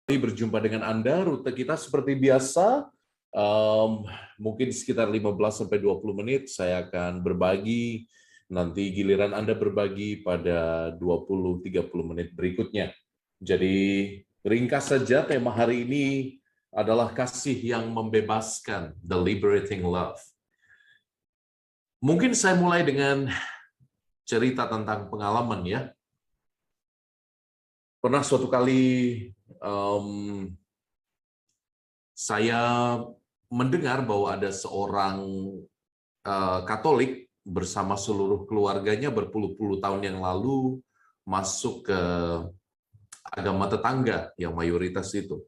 Berjumpa dengan Anda, rute kita seperti biasa, mungkin sekitar 15-20 menit saya akan berbagi, nanti giliran Anda berbagi pada 20-30 menit berikutnya. Jadi ringkas saja tema hari ini adalah kasih yang membebaskan, the liberating love. Mungkin saya mulai dengan cerita tentang pengalaman ya. Pernah suatu kali saya mendengar bahwa ada seorang Katolik bersama seluruh keluarganya berpuluh-puluh tahun yang lalu masuk ke agama tetangga yang mayoritas itu.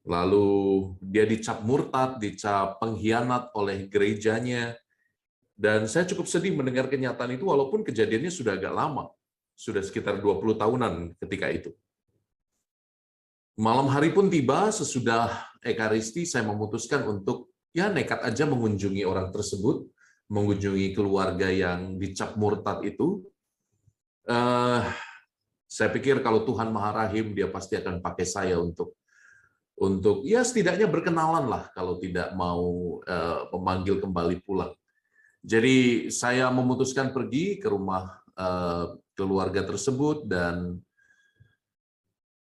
Lalu dia dicap murtad, dicap pengkhianat oleh gerejanya, dan saya cukup sedih mendengar kenyataan itu walaupun kejadiannya sudah agak lama, sudah sekitar 20 tahunan ketika itu. Malam hari pun tiba, sesudah Ekaristi saya memutuskan untuk nekat aja mengunjungi orang tersebut, mengunjungi keluarga yang dicap murtad itu. Saya pikir kalau Tuhan Maha Rahim, Dia pasti akan pakai saya untuk ya setidaknya berkenalan lah, kalau tidak mau memanggil kembali pulang. Jadi saya memutuskan pergi ke rumah keluarga tersebut, dan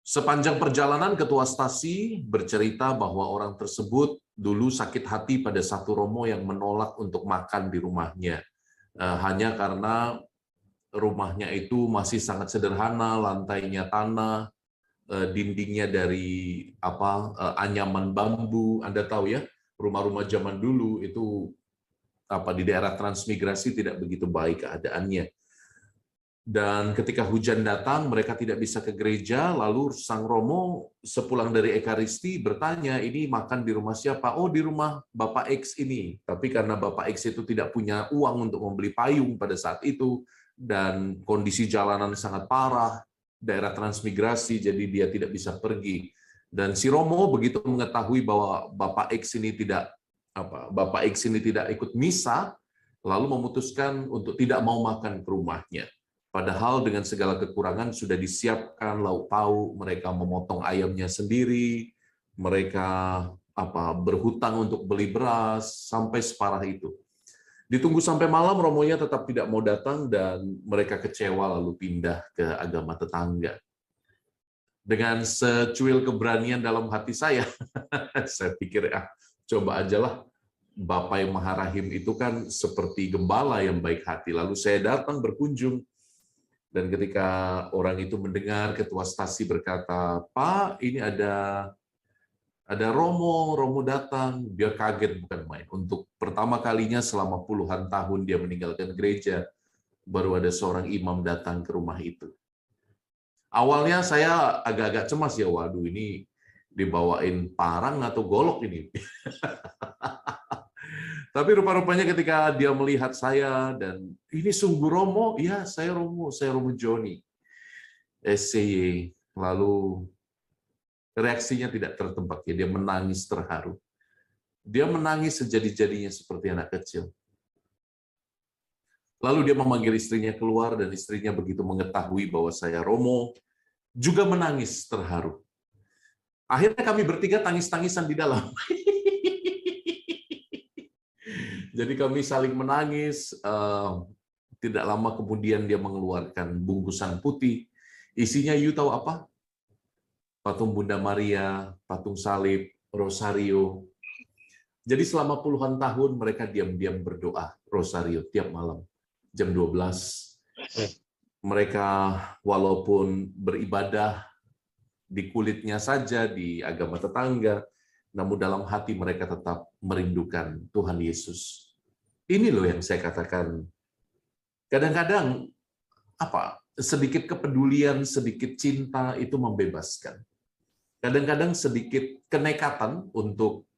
sepanjang perjalanan ketua stasi bercerita bahwa orang tersebut dulu sakit hati pada satu romo yang menolak untuk makan di rumahnya. Hanya karena rumahnya itu masih sangat sederhana, lantainya tanah, dindingnya dari anyaman bambu. Anda tahu ya, rumah-rumah zaman dulu itu di daerah transmigrasi tidak begitu baik keadaannya. Dan ketika hujan datang, mereka tidak bisa ke gereja, lalu sang romo sepulang dari Ekaristi bertanya, ini makan di rumah siapa? Oh, di rumah Bapak X ini. Tapi karena Bapak X itu tidak punya uang untuk membeli payung pada saat itu, dan kondisi jalanan sangat parah, daerah transmigrasi, jadi dia tidak bisa pergi. Dan si romo begitu mengetahui bahwa Bapak X ini tidak ikut misa, lalu memutuskan untuk tidak mau makan ke rumahnya. Padahal dengan segala kekurangan sudah disiapkan lauk pauk, mereka memotong ayamnya sendiri, mereka berhutang untuk beli beras, sampai separah itu. Ditunggu sampai malam, romonya tetap tidak mau datang, dan mereka kecewa lalu pindah ke agama tetangga. Dengan secuil keberanian dalam hati saya, saya pikir coba ajalah, Bapak yang Maha Rahim itu kan seperti gembala yang baik hati. Lalu saya datang berkunjung. Dan ketika orang itu mendengar, ketua stasi berkata, Pak, ini ada Romo datang. Dia kaget bukan main. Untuk pertama kalinya selama puluhan tahun dia meninggalkan gereja, baru ada seorang imam datang ke rumah itu. Awalnya saya agak-agak cemas ya, waduh ini dibawain parang atau golok ini. Tapi rupa-rupanya ketika dia melihat saya, dan ini sungguh Romo, ya saya Romo Joni, SCY. Lalu reaksinya tidak tertebak, ya dia menangis terharu. Dia menangis sejadi-jadinya seperti anak kecil. Lalu dia memanggil istrinya keluar, dan istrinya begitu mengetahui bahwa saya Romo, juga menangis terharu. Akhirnya kami bertiga tangis-tangisan di dalam. Jadi kami saling menangis. Tidak lama kemudian dia mengeluarkan bungkusan putih. Isinya, you tahu apa? Patung Bunda Maria, patung salib, rosario. Jadi selama puluhan tahun mereka diam-diam berdoa rosario tiap malam jam 12. Mereka walaupun beribadah di kulitnya saja di agama tetangga, namun dalam hati mereka tetap merindukan Tuhan Yesus. Ini loh yang saya katakan, kadang-kadang sedikit kepedulian, sedikit cinta itu membebaskan. Kadang-kadang sedikit kenekatan untuk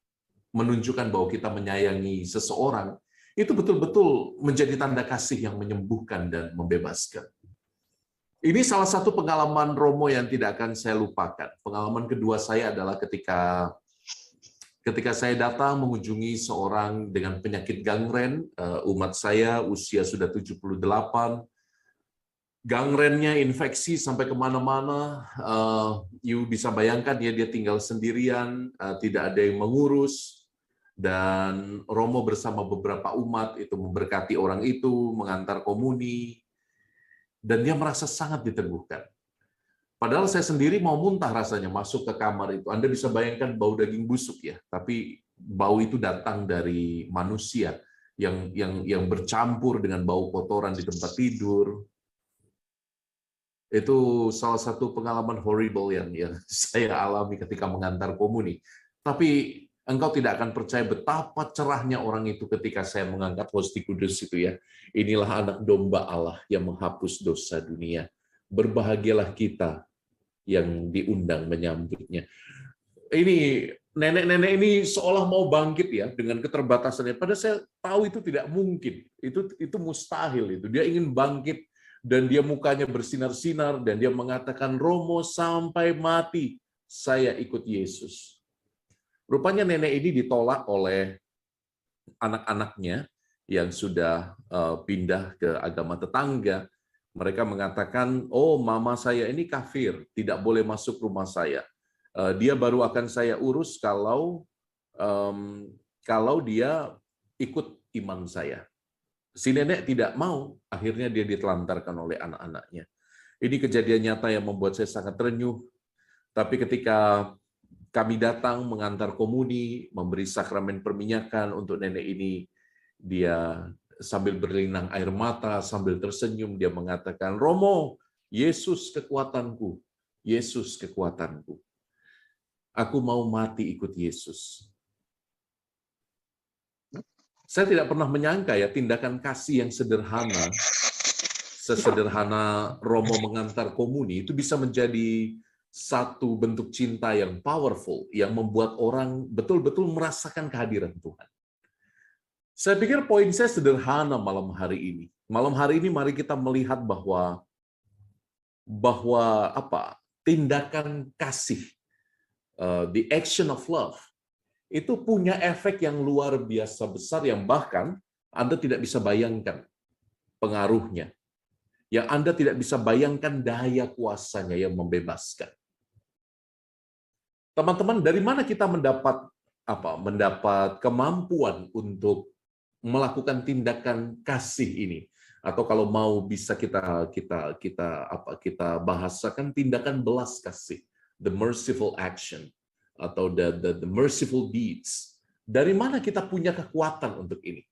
menunjukkan bahwa kita menyayangi seseorang, itu betul-betul menjadi tanda kasih yang menyembuhkan dan membebaskan. Ini salah satu pengalaman Romo yang tidak akan saya lupakan. Pengalaman kedua saya adalah ketika saya datang mengunjungi seorang dengan penyakit gangren, umat saya usia sudah 78, gangrennya infeksi sampai kemana-mana. You bisa bayangkan ya, dia tinggal sendirian, tidak ada yang mengurus, dan Romo bersama beberapa umat itu memberkati orang itu, mengantar komuni, dan dia merasa sangat diteguhkan. Padahal saya sendiri mau muntah rasanya masuk ke kamar itu. Anda bisa bayangkan bau daging busuk ya, tapi bau itu datang dari manusia yang bercampur dengan bau kotoran di tempat tidur. Itu salah satu pengalaman horrible yang saya alami ketika mengantar komuni. Tapi engkau tidak akan percaya betapa cerahnya orang itu ketika saya mengangkat Hosti Kudus itu ya. Inilah anak domba Allah yang menghapus dosa dunia. Berbahagialah kita yang diundang menyambutnya. Ini nenek-nenek ini seolah mau bangkit ya dengan keterbatasannya. Padahal saya tahu itu tidak mungkin. Itu mustahil itu. Dia ingin bangkit dan dia mukanya bersinar-sinar dan dia mengatakan, Romo sampai mati saya ikut Yesus. Rupanya nenek ini ditolak oleh anak-anaknya yang sudah pindah ke agama tetangga. Mereka mengatakan, oh mama saya ini kafir, tidak boleh masuk rumah saya. Dia baru akan saya urus kalau dia ikut iman saya. Si nenek tidak mau, akhirnya dia ditelantarkan oleh anak-anaknya. Ini kejadian nyata yang membuat saya sangat terenyuh. Tapi ketika kami datang mengantar komuni, memberi sakramen perminyakan untuk nenek ini, dia sambil berlinang air mata, sambil tersenyum, dia mengatakan, Romo, Yesus kekuatanku, Yesus kekuatanku. Aku mau mati ikut Yesus. Saya tidak pernah menyangka ya, tindakan kasih yang sederhana, sesederhana Romo mengantar komuni, itu bisa menjadi satu bentuk cinta yang powerful, yang membuat orang betul-betul merasakan kehadiran Tuhan. Saya pikir poin saya sederhana malam hari ini. Malam hari ini mari kita melihat bahwa tindakan kasih, the action of love, itu punya efek yang luar biasa besar yang bahkan Anda tidak bisa bayangkan pengaruhnya. Yang Anda tidak bisa bayangkan daya kuasanya yang membebaskan. Teman-teman, dari mana kita mendapat kemampuan untuk melakukan tindakan kasih ini, atau kalau mau bisa kita bahasakan tindakan belas kasih, the merciful action atau the merciful deeds. Dari mana kita punya kekuatan untuk ini?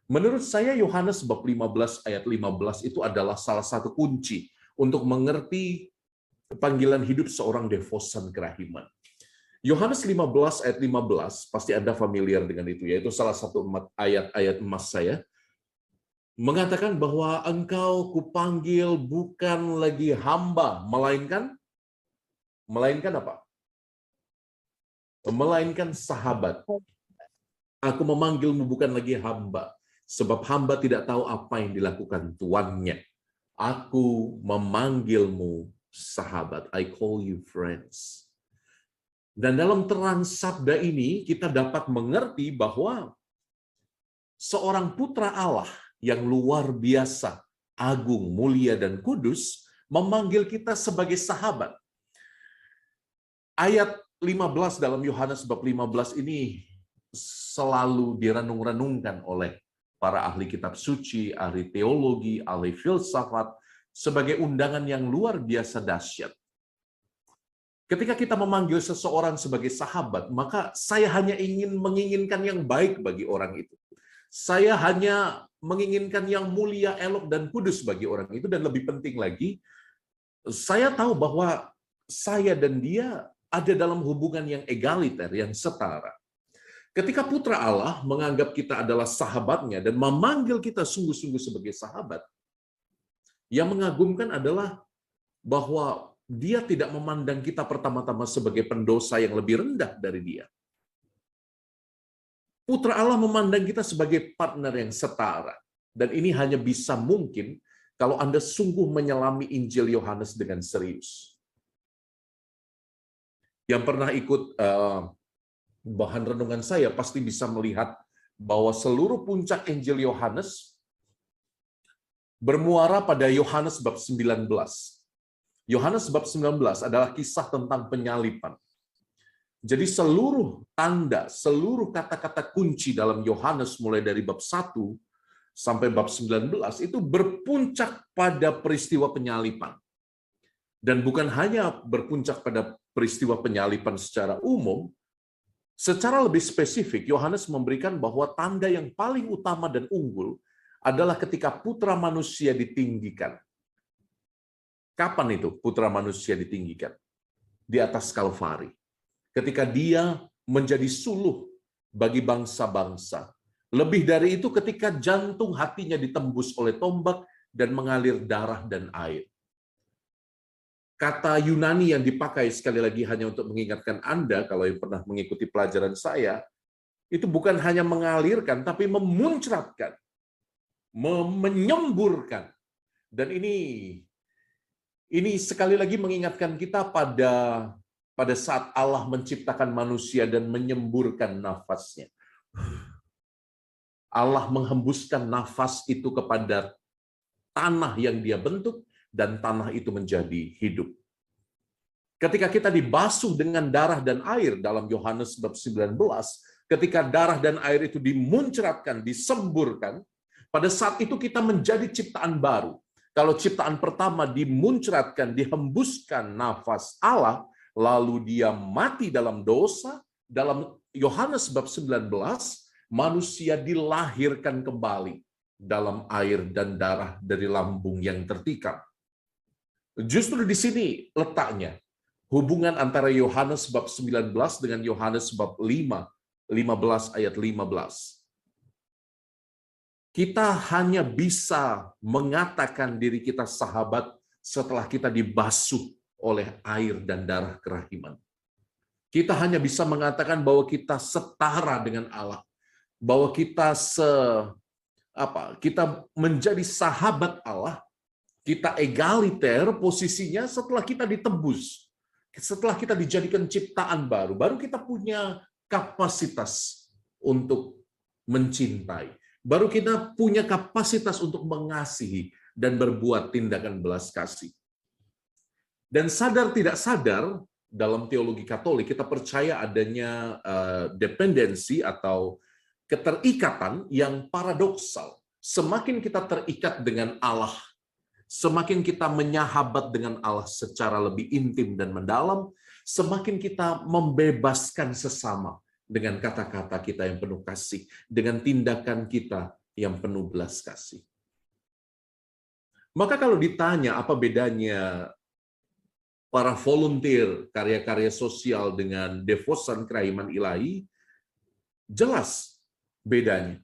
Menurut saya Yohanes bab 15 ayat 15 itu adalah salah satu kunci untuk mengerti panggilan hidup seorang devosan kerahiman. Yohanes 15 ayat 15, pasti Anda familiar dengan itu, yaitu salah satu ayat-ayat emas saya, mengatakan bahwa engkau kupanggil bukan lagi hamba, melainkan apa? Melainkan sahabat. Aku memanggilmu bukan lagi hamba, sebab hamba tidak tahu apa yang dilakukan tuannya. Aku memanggilmu sahabat. I call you friends. Dan dalam terang sabda ini, kita dapat mengerti bahwa seorang putra Allah yang luar biasa, agung, mulia, dan kudus, memanggil kita sebagai sahabat. Ayat 15 dalam Yohanes bab 15 ini selalu direnung-renungkan oleh para ahli kitab suci, ahli teologi, ahli filsafat, sebagai undangan yang luar biasa dahsyat. Ketika kita memanggil seseorang sebagai sahabat, maka saya hanya menginginkan yang baik bagi orang itu. Saya hanya menginginkan yang mulia, elok, dan kudus bagi orang itu. Dan lebih penting lagi, saya tahu bahwa saya dan dia ada dalam hubungan yang egaliter, yang setara. Ketika putra Allah menganggap kita adalah sahabatnya dan memanggil kita sungguh-sungguh sebagai sahabat, yang mengagumkan adalah bahwa dia tidak memandang kita pertama-tama sebagai pendosa yang lebih rendah dari dia. Putra Allah memandang kita sebagai partner yang setara. Dan ini hanya bisa mungkin kalau Anda sungguh menyelami Injil Yohanes dengan serius. Yang pernah ikut bahan renungan saya pasti bisa melihat bahwa seluruh puncak Injil Yohanes bermuara pada Yohanes bab 19. Yohanes bab 19 adalah kisah tentang penyalipan. Jadi seluruh tanda, seluruh kata-kata kunci dalam Yohanes mulai dari bab 1 sampai bab 19 itu berpuncak pada peristiwa penyalipan. Dan bukan hanya berpuncak pada peristiwa penyalipan secara umum, secara lebih spesifik Yohanes memberikan bahwa tanda yang paling utama dan unggul adalah ketika putra manusia ditinggikan. Kapan itu putra manusia ditinggikan? Di atas Kalvari. Ketika dia menjadi suluh bagi bangsa-bangsa. Lebih dari itu ketika jantung hatinya ditembus oleh tombak dan mengalir darah dan air. Kata Yunani yang dipakai sekali lagi hanya untuk mengingatkan Anda, kalau yang pernah mengikuti pelajaran saya, itu bukan hanya mengalirkan, tapi memuncratkan, menyemburkan. Dan ini sekali lagi mengingatkan kita pada saat Allah menciptakan manusia dan menyemburkan nafasnya. Allah menghembuskan nafas itu kepada tanah yang dia bentuk, dan tanah itu menjadi hidup. Ketika kita dibasuh dengan darah dan air dalam Yohanes bab 19, ketika darah dan air itu dimuncratkan, disemburkan, pada saat itu kita menjadi ciptaan baru. Kalau ciptaan pertama dimuncratkan, dihembuskan nafas Allah, lalu dia mati dalam dosa, dalam Yohanes bab 19, manusia dilahirkan kembali dalam air dan darah dari lambung yang tertikam. Justru di sini letaknya hubungan antara Yohanes bab 19 dengan Yohanes bab 15 ayat 15. Kita hanya bisa mengatakan diri kita sahabat setelah kita dibasuh oleh air dan darah kerahiman. Kita hanya bisa mengatakan bahwa kita setara dengan Allah, bahwa kita kita menjadi sahabat Allah, kita egaliter posisinya setelah kita ditebus, setelah kita dijadikan ciptaan baru, baru kita punya kapasitas untuk mencintai, baru kita punya kapasitas untuk mengasihi dan berbuat tindakan belas kasih. Dan sadar tidak sadar, dalam teologi Katolik kita percaya adanya dependensi atau keterikatan yang paradoksal. Semakin kita terikat dengan Allah, semakin kita menyahabat dengan Allah secara lebih intim dan mendalam, semakin kita membebaskan sesama dengan kata-kata kita yang penuh kasih, dengan tindakan kita yang penuh belas kasih. Maka kalau ditanya apa bedanya para volunteer karya-karya sosial dengan devosan kerahiman ilahi, jelas bedanya.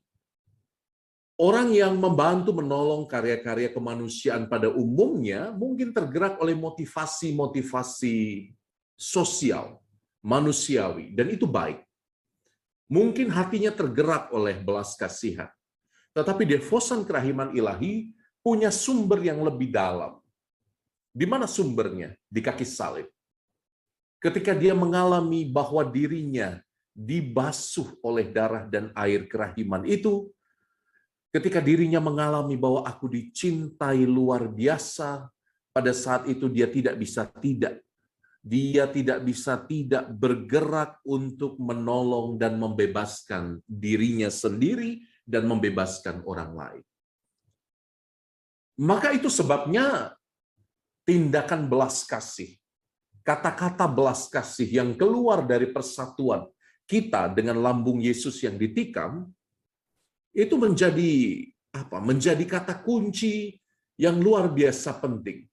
Orang yang membantu menolong karya-karya kemanusiaan pada umumnya mungkin tergerak oleh motivasi-motivasi sosial, manusiawi, dan itu baik. Mungkin hatinya tergerak oleh belas kasihan. Tetapi devosan kerahiman ilahi punya sumber yang lebih dalam. Di mana sumbernya? Di kaki salib. Ketika dia mengalami bahwa dirinya dibasuh oleh darah dan air kerahiman itu, ketika dirinya mengalami bahwa aku dicintai luar biasa, pada saat itu dia tidak bisa tidak. Dia tidak bisa tidak bergerak untuk menolong dan membebaskan dirinya sendiri dan membebaskan orang lain. Maka itu sebabnya tindakan belas kasih, kata-kata belas kasih yang keluar dari persatuan kita dengan lambung Yesus yang ditikam, itu menjadi kata kunci yang luar biasa penting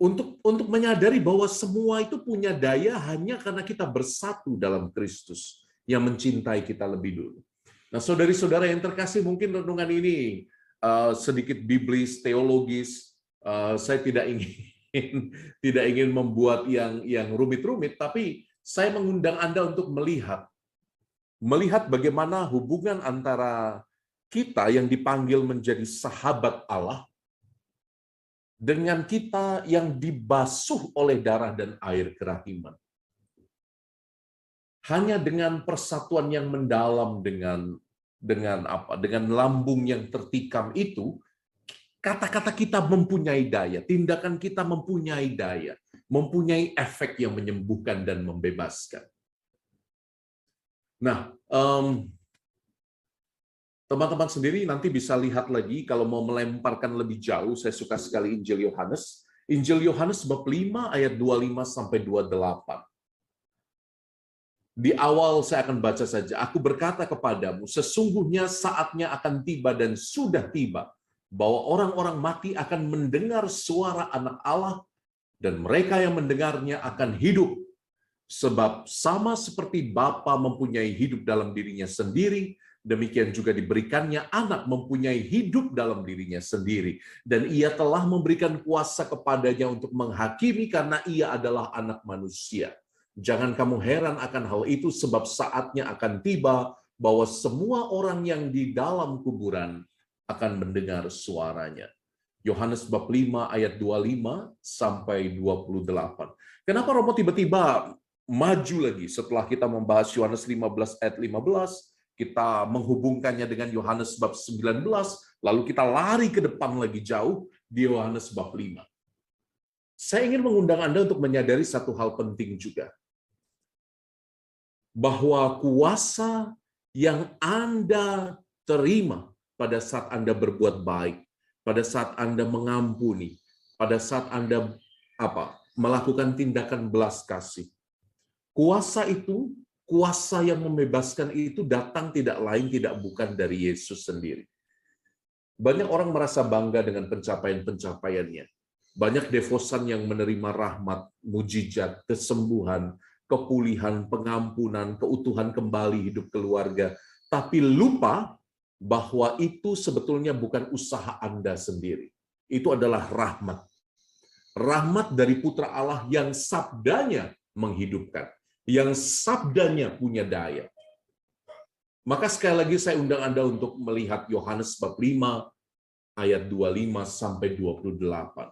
untuk menyadari bahwa semua itu punya daya hanya karena kita bersatu dalam Kristus yang mencintai kita lebih dulu. Nah, saudari-saudara yang terkasih, mungkin renungan ini sedikit biblis, teologis. Saya tidak ingin membuat yang rumit-rumit, tapi saya mengundang Anda untuk melihat bagaimana hubungan antara kita yang dipanggil menjadi sahabat Allah dengan kita yang dibasuh oleh darah dan air kerahiman. Hanya dengan persatuan yang mendalam dengan lambung yang tertikam itu, Kata-kata kita mempunyai daya, tindakan kita mempunyai daya, mempunyai efek yang menyembuhkan dan membebaskan. Nah, teman-teman sendiri nanti bisa lihat lagi, kalau mau melemparkan lebih jauh, saya suka sekali Injil Yohanes. Injil Yohanes bab 5 ayat 25 sampai 28. Di awal saya akan baca saja. Aku berkata kepadamu, sesungguhnya saatnya akan tiba dan sudah tiba, bahwa orang-orang mati akan mendengar suara Anak Allah, dan mereka yang mendengarnya akan hidup. Sebab sama seperti Bapa mempunyai hidup dalam dirinya sendiri, demikian juga diberikannya Anak mempunyai hidup dalam dirinya sendiri. Dan ia telah memberikan kuasa kepadanya untuk menghakimi karena ia adalah Anak manusia. Jangan kamu heran akan hal itu, sebab saatnya akan tiba bahwa semua orang yang di dalam kuburan akan mendengar suaranya. Yohanes bab 5 ayat 25 sampai 28. Kenapa Romo tiba-tiba maju lagi setelah kita membahas Yohanes 15 ayat 15, kita menghubungkannya dengan Yohanes bab 19, lalu kita lari ke depan lagi jauh di Yohanes bab 5. Saya ingin mengundang Anda untuk menyadari satu hal penting juga, bahwa kuasa yang Anda terima pada saat Anda berbuat baik, pada saat Anda mengampuni, pada saat Anda melakukan tindakan belas kasih, kuasa itu, kuasa yang membebaskan itu datang tidak lain tidak bukan dari Yesus sendiri. Banyak orang merasa bangga dengan pencapaian-pencapaiannya. Banyak devosan yang menerima rahmat, mujizat, kesembuhan, kepulihan, pengampunan, keutuhan kembali hidup keluarga, tapi lupa bahwa itu sebetulnya bukan usaha Anda sendiri. Itu adalah rahmat. Rahmat dari Putra Allah yang sabdanya menghidupkan, yang sabdanya punya daya. Maka sekali lagi saya undang Anda untuk melihat Yohanes bab 5 ayat 25 sampai 28.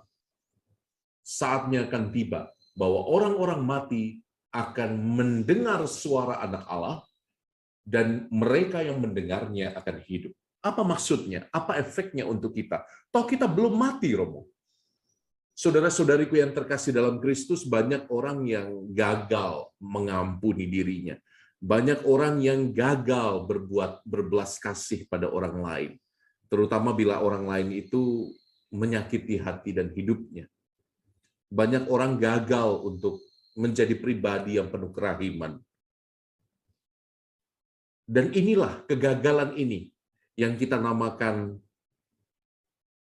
Saatnya akan tiba bahwa orang-orang mati akan mendengar suara Anak Allah, dan mereka yang mendengarnya akan hidup. Apa maksudnya? Apa efeknya untuk kita? Toh kita belum mati, Romo. Saudara-saudariku yang terkasih dalam Kristus, banyak orang yang gagal mengampuni dirinya. Banyak orang yang gagal berbelas kasih pada orang lain. Terutama bila orang lain itu menyakiti hati dan hidupnya. Banyak orang gagal untuk menjadi pribadi yang penuh kerahiman. Dan inilah kegagalan ini yang kita namakan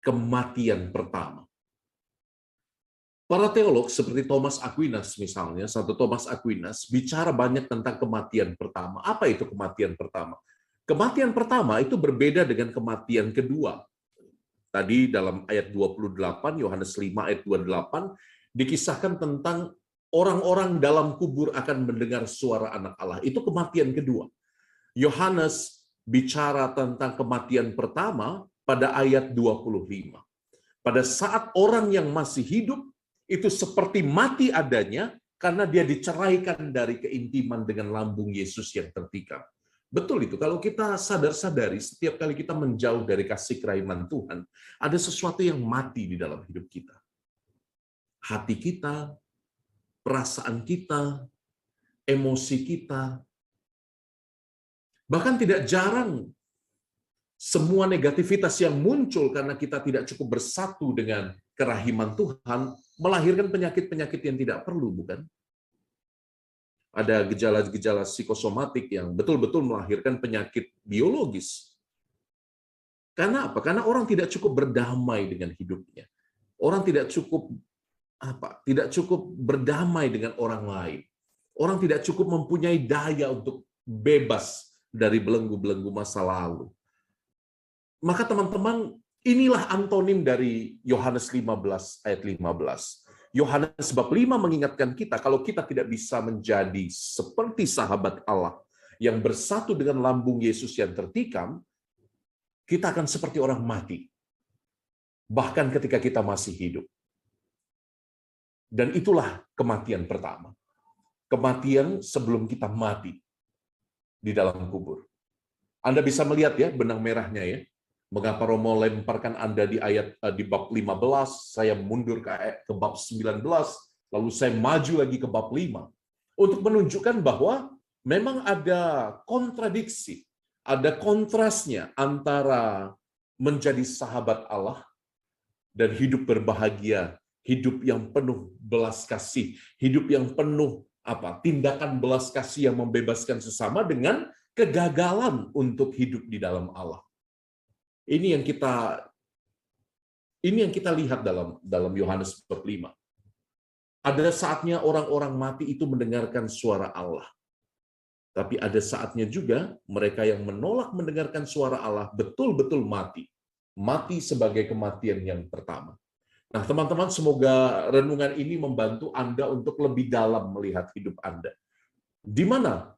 kematian pertama. Para teolog seperti Thomas Aquinas misalnya, Santo Thomas Aquinas bicara banyak tentang kematian pertama. Apa itu kematian pertama? Kematian pertama itu berbeda dengan kematian kedua. Tadi dalam ayat 28, Yohanes 5 ayat 28, dikisahkan tentang orang-orang dalam kubur akan mendengar suara Anak Allah. Itu kematian kedua. Yohanes bicara tentang kematian pertama pada ayat 25. Pada saat orang yang masih hidup itu seperti mati adanya karena dia diceraikan dari keintiman dengan lambung Yesus yang tertikam. Betul itu. Kalau kita sadar-sadari setiap kali kita menjauh dari kasih kerahiman Tuhan, ada sesuatu yang mati di dalam hidup kita. Hati kita, perasaan kita, emosi kita. Bahkan tidak jarang semua negativitas yang muncul karena kita tidak cukup bersatu dengan kerahiman Tuhan melahirkan penyakit-penyakit yang tidak perlu, bukan? Ada gejala-gejala psikosomatik yang betul-betul melahirkan penyakit biologis. Karena apa? Karena orang tidak cukup berdamai dengan hidupnya. Orang tidak cukup berdamai dengan orang lain. Orang tidak cukup mempunyai daya untuk bebas dari belenggu-belenggu masa lalu. Maka teman-teman, inilah antonim dari Yohanes 15 ayat 15. Yohanes bab 5 mengingatkan kita kalau kita tidak bisa menjadi seperti sahabat Allah yang bersatu dengan lambung Yesus yang tertikam, kita akan seperti orang mati. Bahkan ketika kita masih hidup. Dan itulah kematian pertama. Kematian sebelum kita mati di dalam kubur. Anda bisa melihat ya benang merahnya ya. Mengapa Romo lemparkan Anda di bab 15, saya mundur ke bab 19, lalu saya maju lagi ke bab 5. Untuk menunjukkan bahwa memang ada kontradiksi, ada kontrasnya antara menjadi sahabat Allah dan hidup berbahagia, hidup yang penuh belas kasih, hidup yang penuh tindakan belas kasih yang membebaskan sesama dengan kegagalan untuk hidup di dalam Allah. Ini yang kita lihat dalam Yohanes bab 5. Ada saatnya orang-orang mati itu mendengarkan suara Allah. Tapi ada saatnya juga mereka yang menolak mendengarkan suara Allah betul-betul mati. Mati sebagai kematian yang pertama. Nah, teman-teman, semoga renungan ini membantu Anda untuk lebih dalam melihat hidup Anda. Di mana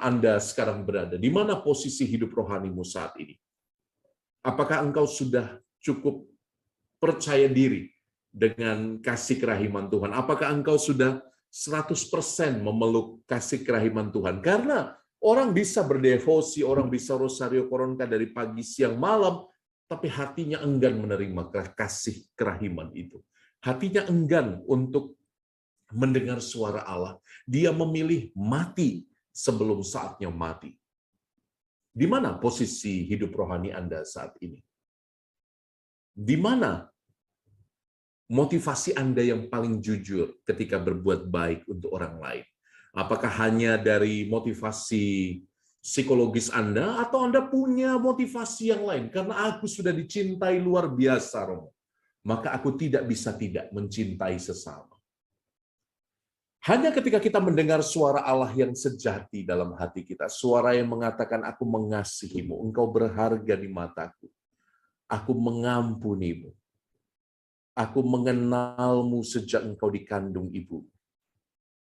Anda sekarang berada? Di mana posisi hidup rohanimu saat ini? Apakah engkau sudah cukup percaya diri dengan kasih kerahiman Tuhan? Apakah engkau sudah 100% memeluk kasih kerahiman Tuhan? Karena orang bisa berdevosi, orang bisa rosario koronka dari pagi, siang, malam, tapi hatinya enggan menerima kasih kerahiman itu. Hatinya enggan untuk mendengar suara Allah. Dia memilih mati sebelum saatnya mati. Di mana posisi hidup rohani Anda saat ini? Di mana motivasi Anda yang paling jujur ketika berbuat baik untuk orang lain? Apakah hanya dari motivasi psikologis Anda, atau Anda punya motivasi yang lain? Karena aku sudah dicintai luar biasa, Romo, maka aku tidak bisa tidak mencintai sesama. Hanya ketika kita mendengar suara Allah yang sejati dalam hati kita, suara yang mengatakan, aku mengasihimu, engkau berharga di mataku, aku mengampunimu, aku mengenalmu sejak engkau dikandung ibu,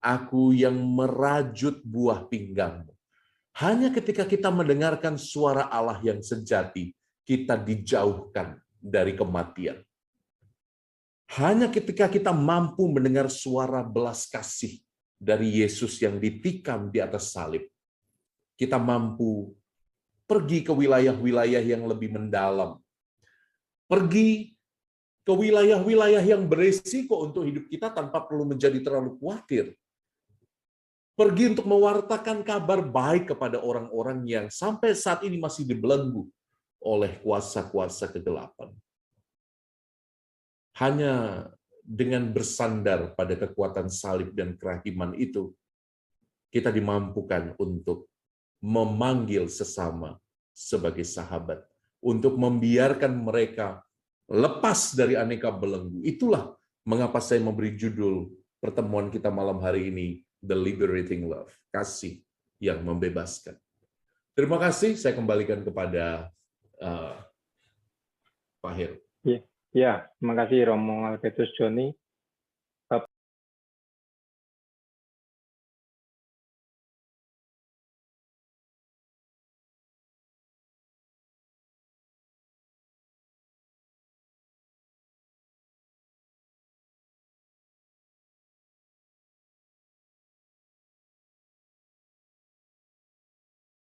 aku yang merajut buah pinggangmu. Hanya ketika kita mendengarkan suara Allah yang sejati, kita dijauhkan dari kematian. Hanya ketika kita mampu mendengar suara belas kasih dari Yesus yang ditikam di atas salib, kita mampu pergi ke wilayah-wilayah yang lebih mendalam. Pergi ke wilayah-wilayah yang beresiko untuk hidup kita tanpa perlu menjadi terlalu khawatir. Pergi untuk mewartakan kabar baik kepada orang-orang yang sampai saat ini masih dibelenggu oleh kuasa-kuasa kegelapan. Hanya dengan bersandar pada kekuatan salib dan kerahiman itu, kita dimampukan untuk memanggil sesama sebagai sahabat, untuk membiarkan mereka lepas dari aneka belenggu. Itulah mengapa saya memberi judul pertemuan kita malam hari ini, The Liberating Love, kasih yang membebaskan. Terima kasih, saya kembalikan kepada Pak Heru. Ya, terima kasih Romo Albertus Joni.